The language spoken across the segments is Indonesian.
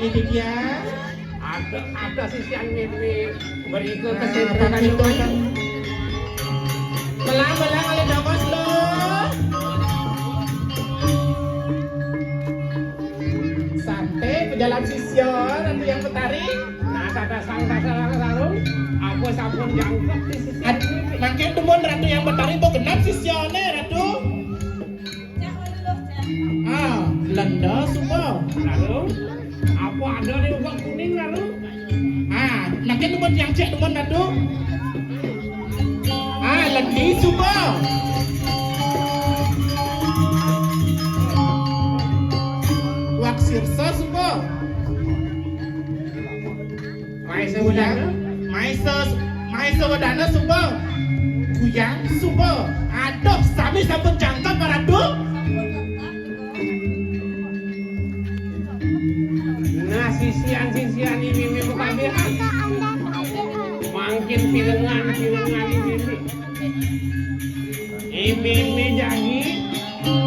ini dia. Ada sisian ini beri ke Nah, kesempatan itu itu kan. Belang oleh dongos lo. Sampai ke jalan sisyon nanti yang petari. nah kata sang sarung apa sampun jangkep di sisian ini Makin tumun ratu yang petari mau genap sisyone ratu. Lenda semua. lalu apa ada di uang kuning lalu Makin tumun yang cek tumun ratu. Lendi semua. Wak sirsa semua. mai sebulan Maisa wadana semua. Kuyang semua. Aduh, sami sampun jangkap ratu. nah sisian ini bukan makin pilengan ini jadi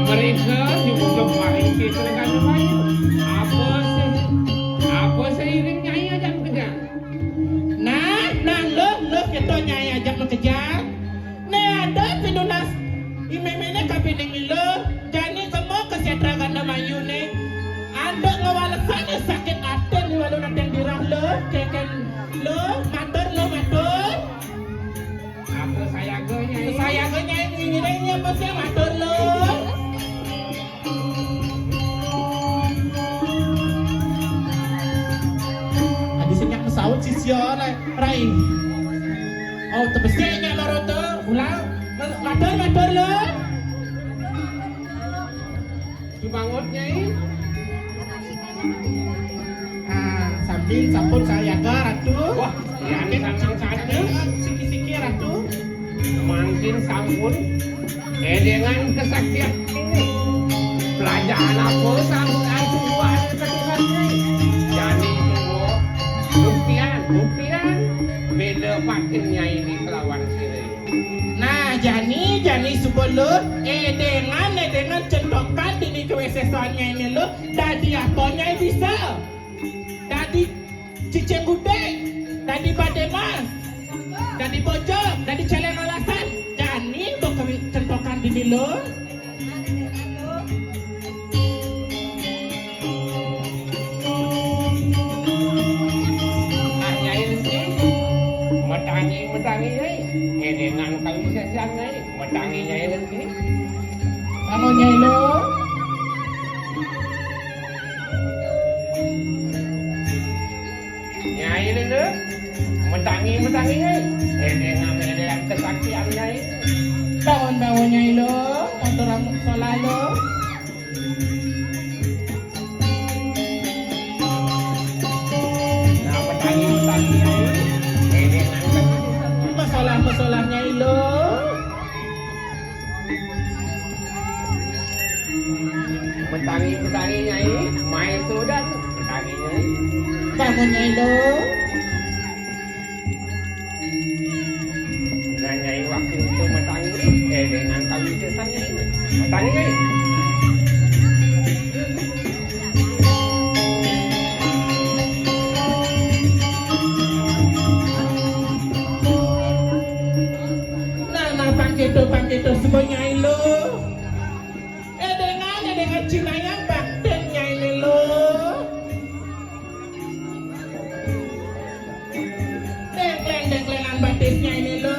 mereka dibuka paling kita kan apa seiring nyai aja kerja Nah, lo kita nyai ajak bekerja. Ada pinunas. Imemene kapining lo. Jani kamu kesejahteraan nama Yune. Anda ngawalasan sakit hati ni walau nanti yang dirah lo. Keken lo, matur. apa saya ke nyai Saya ke nyai ngiranya mesti matur lo. Adi senyak mesawut sisyo rai. Oh, tebesnya loro tu. Ulang. Matur lo. dibangun nyai Sambil sampun saya ke ratu. wah ya ini sanang saja Siki-siki ratu. makin sampun dengan kesaktian ini pelajaran apa sampun buat ketika nyai jadi buktian beda pakin nyai ini kelawan sini Nah, jani sebelum dengan centokan di kewesesannya ini lo, tadi aponya bisa. Tadi cicing gudeg, tadi bademas, tadi bojok, tadi celeng alasan. Jani untuk centokan di lo. nyai ini metangi nyai dengan kang sesian nyai metangi nyai ini Kamu nyai lo. nyai ini metangi nyai dengan kesaktian nyai Bangun nyai lo, motor sholat lo. nah metangi nyai dengan Masalah nyai lo. metangi nyai mai sudah metangi nyai Bangun nyai lo. nah nyai waktu itu metangi dengan kami sesan nyai metangi nyai Pangkito semua nyai lo. Dengan Cina yang bakten nyai lo. Dengklengan batisnya ini lo.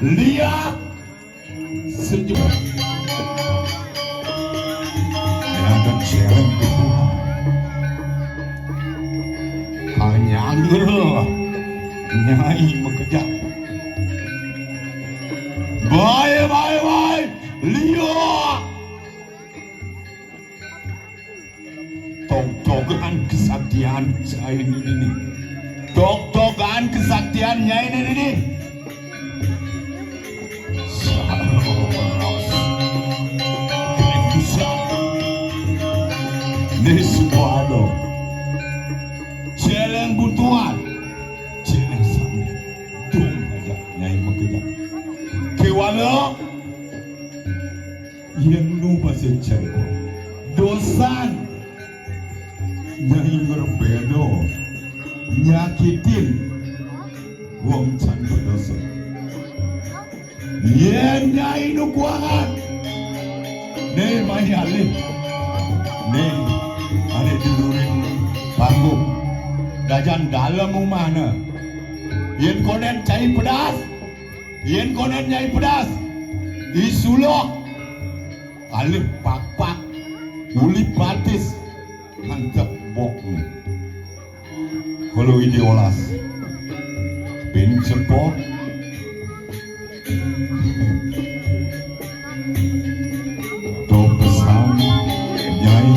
Lihat sejuk. Ada jalan itu. Hanya anggur nyai mengejar. Bye. Lihat. Tok-tokan kesaktian saya ini. Tok-tokan kesaktiannya ini. Nesupado Celeng butuan Celeng sami Tung aja Nyai Makeda Kewala Yang lupa secai Dosan Nyai ngerbedo Nyakitin Wong can berdosa Yang Nyai nukuangan Nih mahi alih Nih ada dulurin panggung dajan dalam mana yen konen cai pedas yen konen nyai pedas isulok alif pak uli patis mantap bok kalau ide olas pin cepot to pesan nyai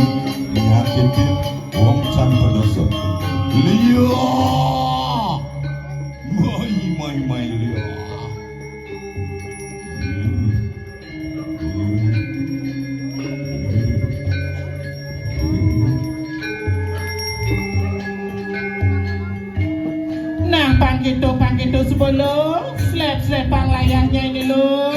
nyakitin wong can berdosa liya mai liya nah pangkito sebelum slap layarnya ini loh.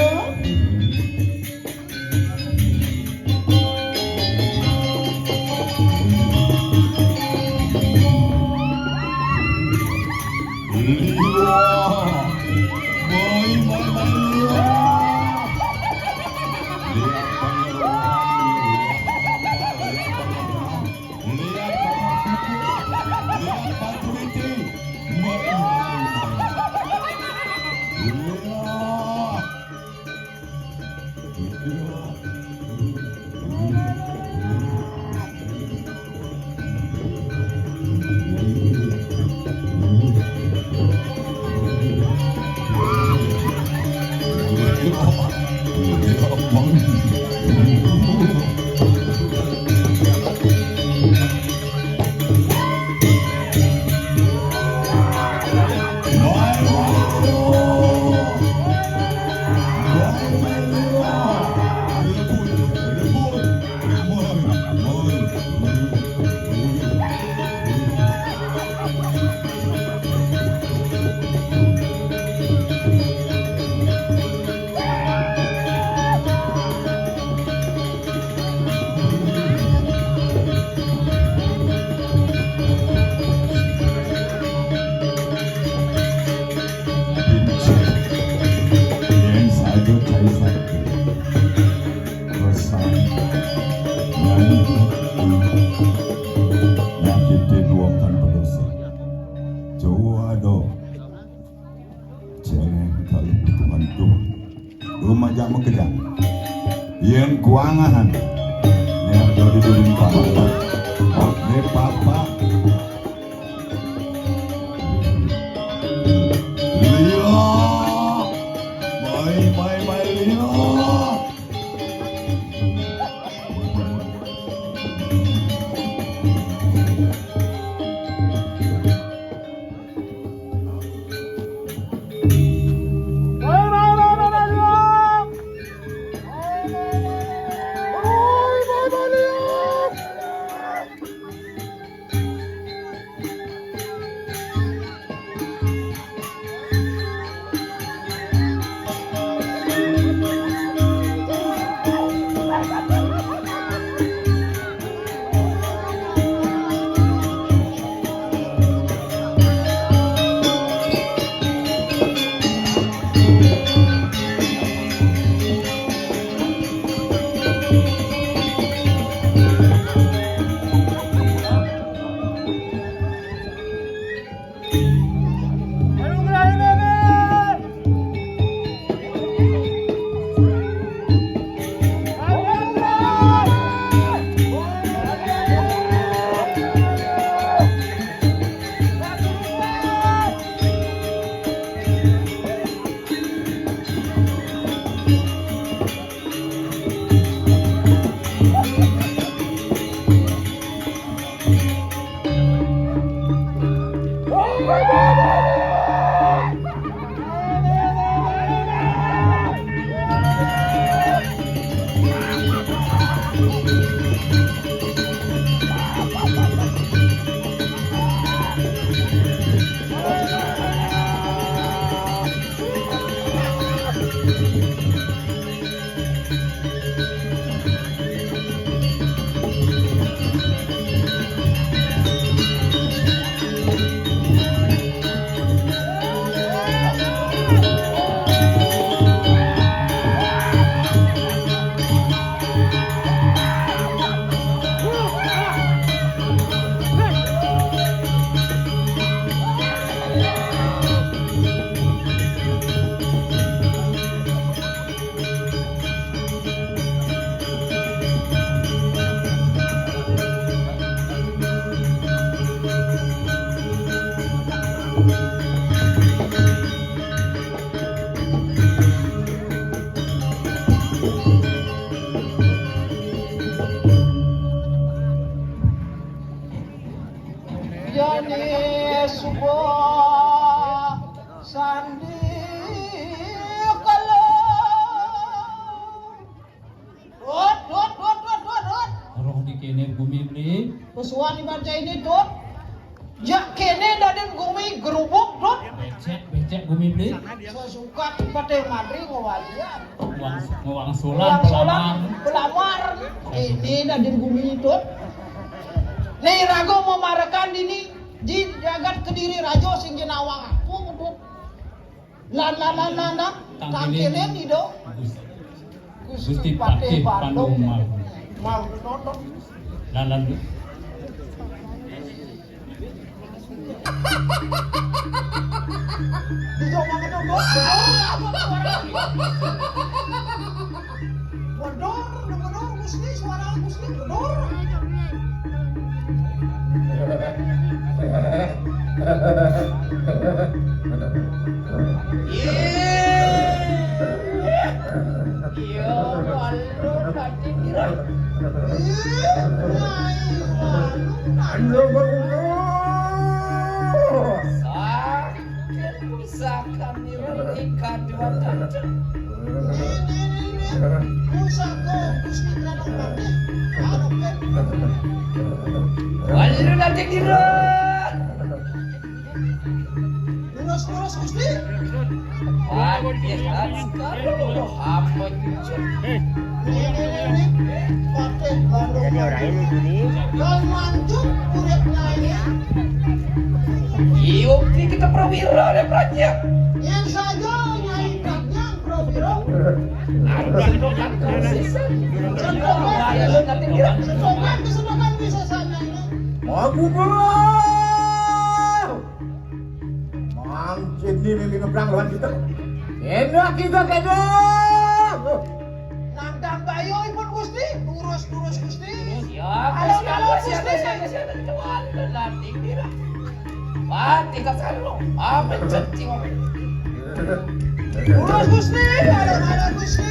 Rumah jamu kedang yang kuangan yang jadi dulu papa ne papa liya mai liya Kesuan dibaca ini tuh, jak kene daden gumi gerubuk tuh. Becek gumi beli. Sesuka pakai madri ngawalian. Ngawang sulan pelamar. Ini daden gumi itu. Nih rago memarakan ini di jagat kediri rajo sing jenawang aku betul. Lana tangkene di do. Gusti Patih Pandung Mal nonton. Lalan Dijauh banget dong, bodor, muslim, suara muslim, bodor. Iya, malu nanti kira. Bisa kami ikan dua tanda. Walu nanti kira. Lurus Gusti. Hati-hati sekali apa itu. Jadi orang ini Juni. Kalau manjuk kulit nanya. Yuk, kita prawira deh pranyak. Yang saja nyai kaknya prawira. Sedokan bisa sana ini. Aku belum. Mangcin ini ngebrang lawan kita. Enak kita kedo. Nandang bayo ipun Gusti, durus Gusti. Siapa lantik dira. Mati ka salo. Amen cacing. Durus Gusti, ada Gusti.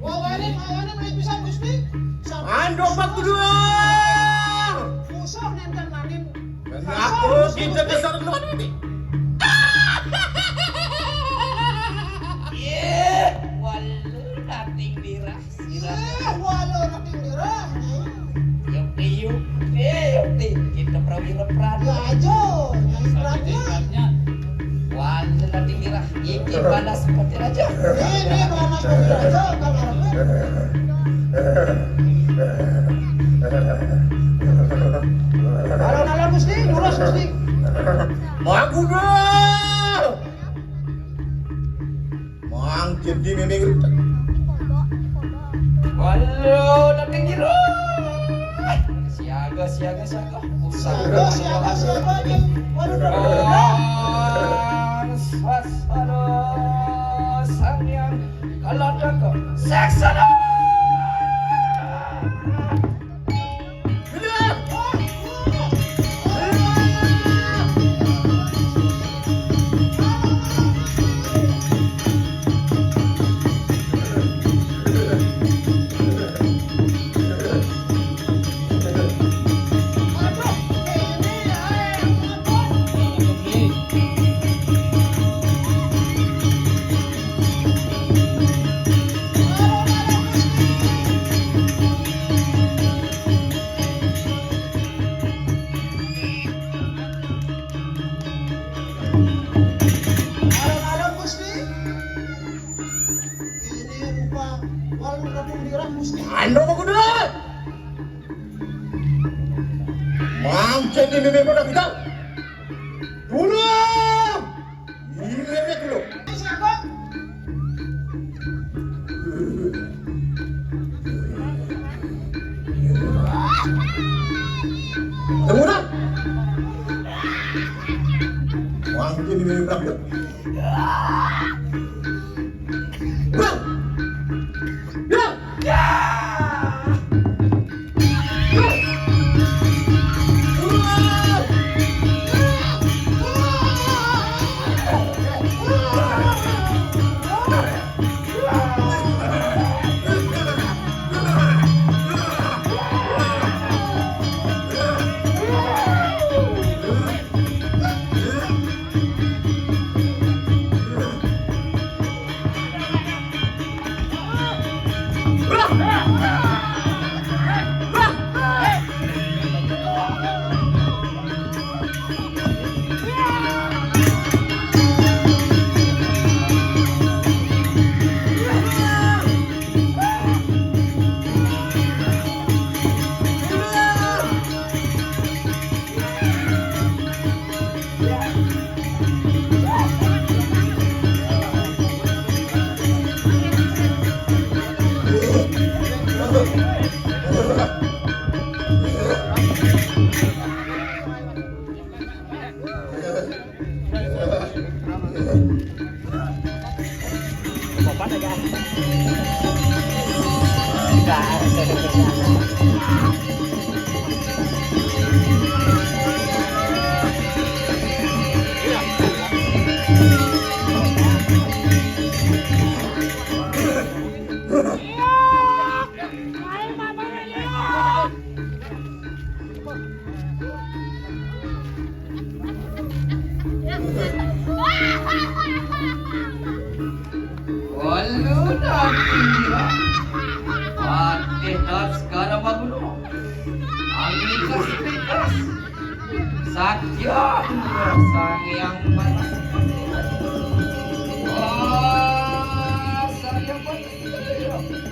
Wawanin beli bisa Gusti. Ando pak kedua. Musuh nenten nanin. Aku kita besar lawan ini. Walu nating dirah. Walau nating dirah. Yuk, kita prawira prana. Ajo, nyai prannya. Walu nating dirah. Iki panas seperti raja. Ini panas seperti raja kamarnya. Alon Gusti, lurus Gusti. Magudo. Mang jadi memang. Walau nanti jiro. Siaga. Siaga aja. Waduh. Aduh, sang yang kalau ada seksana. Alon-alon Gusti. Ini rupa warung Raden Dirah Gusti. Ando Magudo. Mang jadi memang pada kita. Dulu. Ini memang dulu. Siapa? Kemudian. Mang jadi memang pada kita. Bang. Walau nanti Patih sekarang Magudo. Angin kesepitas. Sakya sang yang balas. Wah, saya patih.